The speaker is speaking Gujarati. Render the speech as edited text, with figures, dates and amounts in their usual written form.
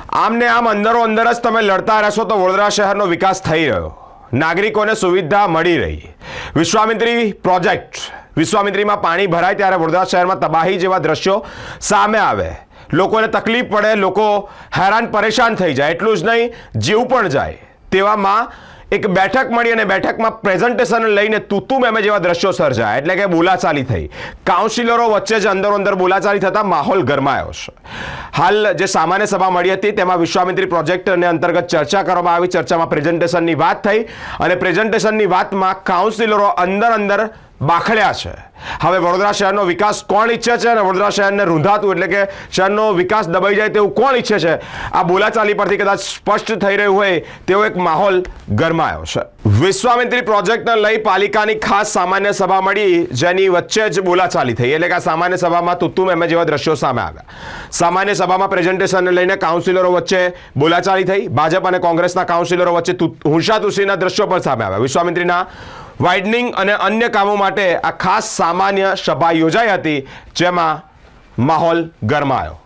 આમને આમ અંદરો અંદર જ તમે લડતા રહેશો તો વડોદરા શહેરનો વિકાસ થઈ રહ્યો, નાગરિકોને સુવિધા મળી રહી. વિશ્વામિત્રી પ્રોજેક્ટ, વિશ્વામિત્રીમાં પાણી ભરાય ત્યારે વડોદરા શહેરમાં તબાહી જેવા દ્રશ્યો સામે આવે, લોકોને તકલીફ પડે, લોકો હેરાન પરેશાન થઈ જાય, એટલું જ નહીં જીવ પણ જાય. તેવામાં એક બેઠક મળી અને બેઠકમાં પ્રેઝન્ટેશન લઈને તૂતુ મેમે જેવા દ્રશ્યો સર્જાયા, એટલે કે બોલાચાલી થઈ. કાઉન્સિલરો વચ્ચે જ અંદરો અંદર બોલાચાલી થતા માહોલ ગરમાયો છે. હાલ જે સામાન્ય સભા મળી હતી તેમાં વિશ્વામિત્રી પ્રોજેક્ટને અંતર્ગત ચર્ચા કરવામાં આવી. ચર્ચામાં પ્રેઝન્ટેશનની વાત થઈ અને પ્રેઝન્ટેશનની વાતમાં કાઉન્સિલરો અંદર બાખડ્યા છે. હવે વડોદરા શહેરનો વિકાસ કોણ ઈચ્છે છે અને વડોદરા શહેરને રૂંધાતું એટલે કે શહેરનો વિકાસ દબાઈ જાય તેવું કોણ ઈચ્છે છે, આ બોલાચાલી પરથી કદાચ સ્પષ્ટ થઈ રહ્યું હોય તેવો એક માહોલ ગરમાયો છે. વિશ્વામિત્રી પ્રોજેક્ટને લઈ પાલિકાની ખાસ સામાન્ય સભા મળી, જેની વચ્ચે જ બોલાચાલી થઈ, એટલે કે આ સામાન્ય સભામાં તૂતુ મેમે જેવા દ્રશ્યો સામે આવ્યા. સામાન્ય સભામાં પ્રેઝન્ટેશનને લઈને કાઉન્સિલરો વચ્ચે બોલાચાલી થઈ. ભાજપ અને કોંગ્રેસના કાઉન્સિલરો વચ્ચે હુંશાતુસીના દ્રશ્યો પણ સામે આવ્યા. વિશ્વામિત્રીના વાઇડનિંગ અને અન્ય કામો માટે આ ખાસ સામાન્ય સભા યોજાઈ હતી, જેમાં માહોલ ગરમાયો.